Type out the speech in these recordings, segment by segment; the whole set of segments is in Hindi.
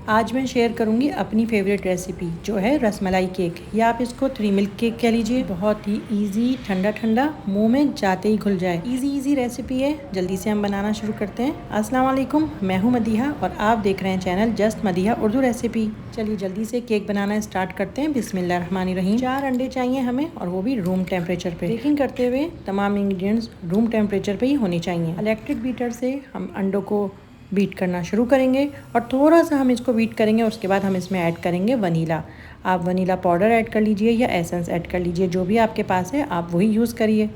आज मैं शेयर करूंगी अपनी फेवरेट रेसिपी जो है रसमलाई केक, या आप इसको 3 मिल्क केक कह लीजिए। बहुत ही इजी, ठंडा ठंडा, मुंह में जाते ही घुल जाए। इजी रेसिपी है। जल्दी से हम बनाना शुरू करते हैं। अस्सलाम वालेकुम, मैं हूं मदीहा और आप देख रहे हैं channel just Madiha Urdu recipe. चलिए जल्दी से केक बनाना स्टार्ट करते हैं। बिस्मिल्लाहिर्रहमानिर्रहीम। 4 अंडे चाहिए हमें और वो भी रूम टेम्परेचर पे। बेकिंग करते हुए तमाम इंग्रेडिएंट्स रूम टेम्परेचर पे ही होने चाहिए। इलेक्ट्रिक बीटर से हम अंडों को बीट करना शुरू करेंगे और थोड़ा सा हम इसको बीट करेंगे। उसके बाद हम इसमें ऐड करेंगे वनीला। आप वनीला पाउडर ऐड कर लीजिए या एसेंस ऐड कर लीजिए, जो भी आपके पास है आप वही यूज़ करिए।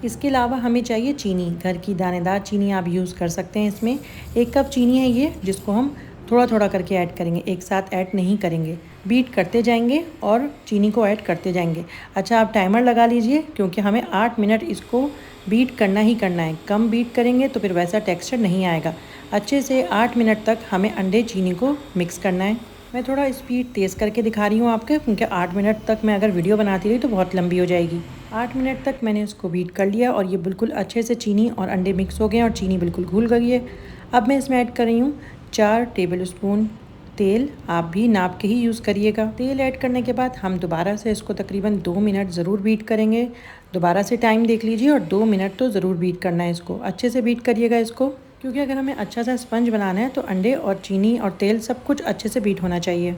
इसके अलावा हमें चाहिए चीनी। घर की दानेदार चीनी आप यूज़ कर सकते हैं। इसमें 1 कप चीनी है ये, जिसको हम थोड़ा थोड़ा करके ऐड करेंगे, एक साथ ऐड नहीं करेंगे। बीट करते जाएंगे और चीनी को ऐड करते जाएंगे। अच्छा, आप टाइमर लगा लीजिए क्योंकि हमें 8 मिनट इसको बीट करना ही करना है। कम बीट करेंगे तो फिर वैसा टेक्सचर नहीं आएगा। अच्छे से 8 मिनट तक हमें अंडे चीनी को मिक्स करना है। मैं थोड़ा स्पीड तेज़ करके दिखा रही हूँ आपके, क्योंकि 8 मिनट तक मैं अगर वीडियो बनाती रही तो बहुत लंबी हो जाएगी। 8 मिनट तक मैंने इसको बीट कर लिया और ये बिल्कुल अच्छे से चीनी और अंडे मिक्स हो गए और चीनी बिल्कुल घुल गई है। अब मैं इसमें ऐड कर रही हूँ 4 टेबल स्पून तेल। आप भी नाप के ही यूज़ करिएगा। तेल ऐड करने के बाद हम दोबारा से इसको तकरीबन 2 मिनट ज़रूर बीट करेंगे। दोबारा से टाइम देख लीजिए और 2 मिनट तो ज़रूर बीट करना है इसको। अच्छे से बीट करिएगा इसको, क्योंकि अगर हमें अच्छा सा स्पंज बनाना है तो अंडे और चीनी और तेल सब कुछ अच्छे से बीट होना चाहिए।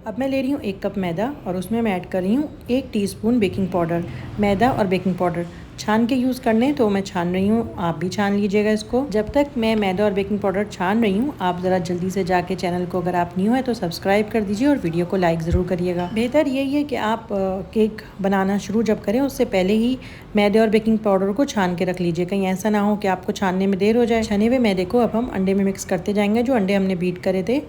अब मैं ले रही हूँ 1 कप मैदा और उसमें मैं ऐड कर रही हूँ 1 टीस्पून बेकिंग पाउडर। मैदा और बेकिंग पाउडर छान के यूज़ करने, तो मैं छान रही हूँ, आप भी छान लीजिएगा इसको। जब तक मैं मैदा और बेकिंग पाउडर छान रही हूँ, आप ज़रा जल्दी से जाके चैनल को, अगर आप न्यू है तो सब्सक्राइब कर दीजिए और वीडियो को लाइक ज़रूर करिएगा। बेहतर यही है कि आप केक बनाना शुरू जब करें उससे पहले ही मैदे और बेकिंग पाउडर को छान के रख लीजिए। कहीं ऐसा ना हो कि आपको छानने में देर हो जाए। छने हुए मैदे को अब हम अंडे में मिक्स करते जाएंगे। जो अंडे हमने बीट करे थे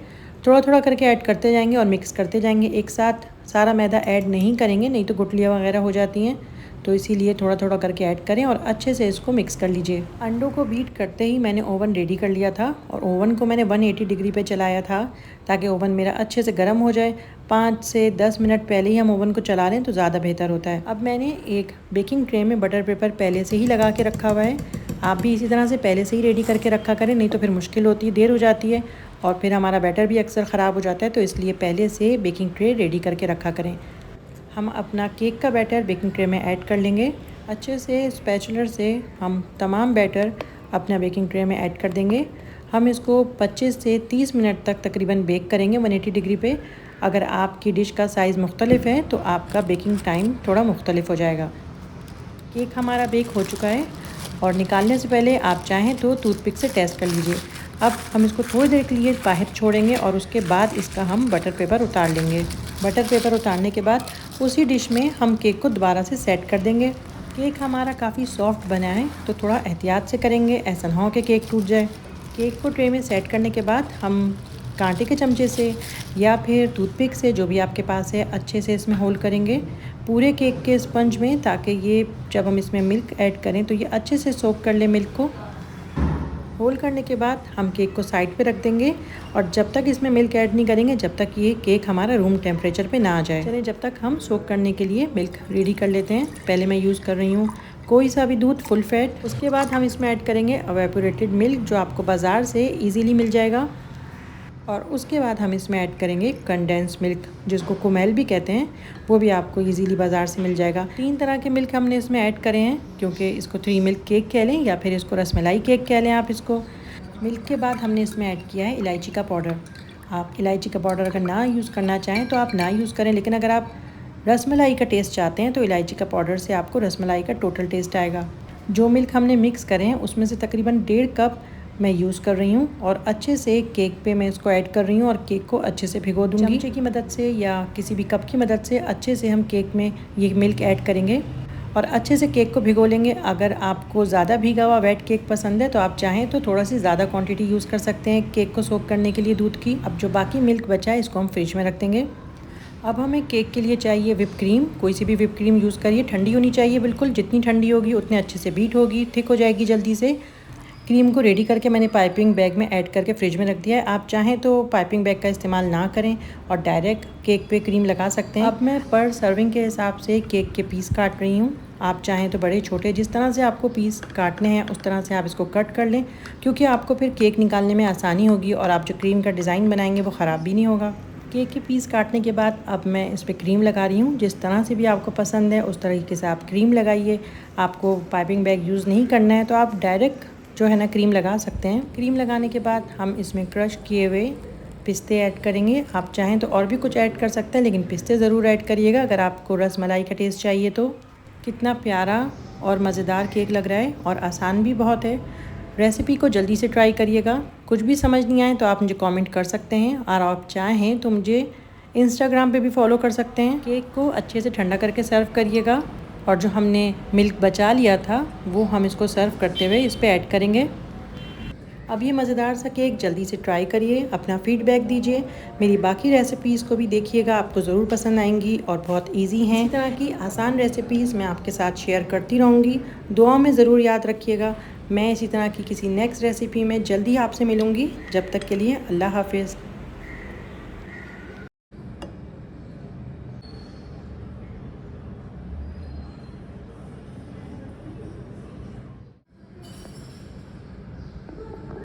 थोड़ा थोड़ा करके ऐड करते जाएंगे और मिक्स करते जाएंगे। एक साथ सारा मैदा ऐड नहीं करेंगे, नहीं तो गुठलियाँ वगैरह हो जाती हैं, तो इसीलिए थोड़ा थोड़ा करके ऐड करें और अच्छे से इसको मिक्स कर लीजिए। अंडों को बीट करते ही मैंने ओवन रेडी कर लिया था और ओवन को मैंने 180 डिग्री पे चलाया था ताकि ओवन मेरा अच्छे से गर्म हो जाए। 5 से 10 मिनट पहले ही हम ओवन को चला लें तो ज़्यादा बेहतर होता है। अब मैंने एक बेकिंग ट्रे में बटर पेपर पहले से ही लगा के रखा हुआ है। आप भी इसी तरह से पहले से ही रेडी करके रखा करें, नहीं तो फिर मुश्किल होती है, देर हो जाती है और फिर हमारा बैटर भी अक्सर ख़राब हो जाता है। तो इसलिए पहले से बेकिंग ट्रे रेडी करके रखा करें। हम अपना केक का बैटर बेकिंग ट्रे में ऐड कर लेंगे। अच्छे से स्पैचुलर से हम तमाम बैटर अपना बेकिंग ट्रे में ऐड कर देंगे। हम इसको 25 से 30 मिनट तक तकरीबन बेक करेंगे 180 डिग्री पे। अगर आपकी डिश का साइज़ मुख्तलिफ है तो आपका बेकिंग टाइम थोड़ा मुख्तलिफ हो जाएगा। केक हमारा बेक हो चुका है और निकालने से पहले आप चाहें तो टूथपिक से टेस्ट कर लीजिए। अब हम इसको थोड़ी देर के लिए बाहर छोड़ेंगे और उसके बाद इसका हम बटर पेपर उतार लेंगे। बटर पेपर उतारने के बाद उसी डिश में हम केक को दोबारा से सेट कर देंगे। केक हमारा काफ़ी सॉफ्ट बना है तो थोड़ा एहतियात से करेंगे, ऐसा ना हो कि केक टूट जाए। केक को ट्रे में सेट करने के बाद हम कांटे के चमचे से या फिर टूथपिक से, जो भी आपके पास है, अच्छे से इसमें होल करेंगे पूरे केक के स्पंज में, ताकि ये जब हम इसमें मिल्क ऐड करें तो ये अच्छे से सोक कर ले मिल्क को। होल करने के बाद हम केक को साइड पे रख देंगे और जब तक इसमें मिल्क ऐड नहीं करेंगे जब तक ये केक हमारा रूम टेम्परेचर पे ना आ जाए। चलिए जब तक हम सोक करने के लिए मिल्क रेडी कर लेते हैं। पहले मैं यूज़ कर रही हूँ कोई सा भी दूध, फुल फैट। उसके बाद हम इसमें ऐड करेंगे एवेपोरेटेड मिल्क, जो आपको बाज़ार से ईज़िली मिल जाएगा। और उसके बाद हम इसमें ऐड करेंगे कंडेंस मिल्क, जिसको कुमेल भी कहते हैं, वो भी आपको इजीली बाज़ार से मिल जाएगा। 3 तरह के मिल्क हमने इसमें ऐड करे हैं, क्योंकि इसको 3 मिल्क केक कह लें या फिर इसको रसमलाई केक कह लें आप इसको। मिल्क के बाद हमने इसमें ऐड किया है इलायची का पाउडर। आप इलायची का पाउडर अगर ना यूज़ करना चाहें तो आप ना यूज़ करें, लेकिन अगर आप रसमलाई का टेस्ट चाहते हैं तो इलायची का पाउडर से आपको रसमलाई का टोटल टेस्ट आएगा। जो मिल्क हमने मिक्स करें हैं उसमें से तकरीबन 1.5 कप मैं यूज़ कर रही हूँ और अच्छे से केक पे मैं इसको ऐड कर रही हूँ और केक को अच्छे से भिगो दूँगी। चमचे की मदद से या किसी भी कप की मदद से अच्छे से हम केक में ये मिल्क ऐड करेंगे और अच्छे से केक को भिगो लेंगे। अगर आपको ज़्यादा भीगा हुआ वेट केक पसंद है तो आप चाहें तो थोड़ा सी ज़्यादा क्वांटिटी यूज़ कर सकते हैं केक को सोक करने के लिए दूध की। अब जो बाकी मिल्क बचा है इसको हम फ्रिज में रख देंगे। अब हमें केक के लिए चाहिए विप क्रीम। कोई सी भी विप क्रीम यूज़ करिए, ठंडी होनी चाहिए बिल्कुल। जितनी ठंडी होगी उतने अच्छे से बीट होगी, थिक हो जाएगी जल्दी से। क्रीम को रेडी करके मैंने पाइपिंग बैग में ऐड करके फ्रिज में रख दिया है। आप चाहें तो पाइपिंग बैग का इस्तेमाल ना करें और डायरेक्ट केक पे क्रीम लगा सकते हैं। अब मैं पर सर्विंग के हिसाब से केक के पीस काट रही हूँ। आप चाहें तो बड़े छोटे जिस तरह से आपको पीस काटने हैं उस तरह से आप इसको कट कर लें, क्योंकि आपको फिर केक निकालने में आसानी होगी और आप जो क्रीम का डिज़ाइन बनाएंगे वो ख़राब भी नहीं होगा। केक के पीस काटने के बाद अब मैं इस पर क्रीम लगा रही हूँ। जिस तरह से भी आपको पसंद है उस तरीके से आप क्रीम लगाइए। आपको पाइपिंग बैग यूज़ नहीं करना है तो आप डायरेक्ट जो है ना क्रीम लगा सकते हैं। क्रीम लगाने के बाद हम इसमें क्रश किए हुए पिस्ते ऐड करेंगे। आप चाहें तो और भी कुछ ऐड कर सकते हैं, लेकिन पिस्ते ज़रूर ऐड करिएगा अगर आपको रस मलाई का टेस्ट चाहिए तो। कितना प्यारा और मज़ेदार केक लग रहा है और आसान भी बहुत है। रेसिपी को जल्दी से ट्राई करिएगा। कुछ भी समझ नहीं आए तो आप मुझे कमेंट कर सकते हैं और आप चाहें तो मुझे इंस्टाग्राम पे भी फॉलो कर सकते हैं। केक को अच्छे से ठंडा करके सर्व करिएगा और जो हमने मिल्क बचा लिया था वो हम इसको सर्व करते हुए इस पे ऐड करेंगे। अब ये मज़ेदार सा केक जल्दी से ट्राई करिए, अपना फीडबैक दीजिए। मेरी बाकी रेसिपीज़ को भी देखिएगा, आपको ज़रूर पसंद आएंगी और बहुत इजी हैं। इस तरह की आसान रेसिपीज़ मैं आपके साथ शेयर करती रहूँगी। दुआ में ज़रूर याद रखिएगा। मैं इसी तरह की किसी नेक्स्ट रेसिपी में जल्दी आपसे मिलूँगी। जब तक के लिए अल्लाह हाफिज़।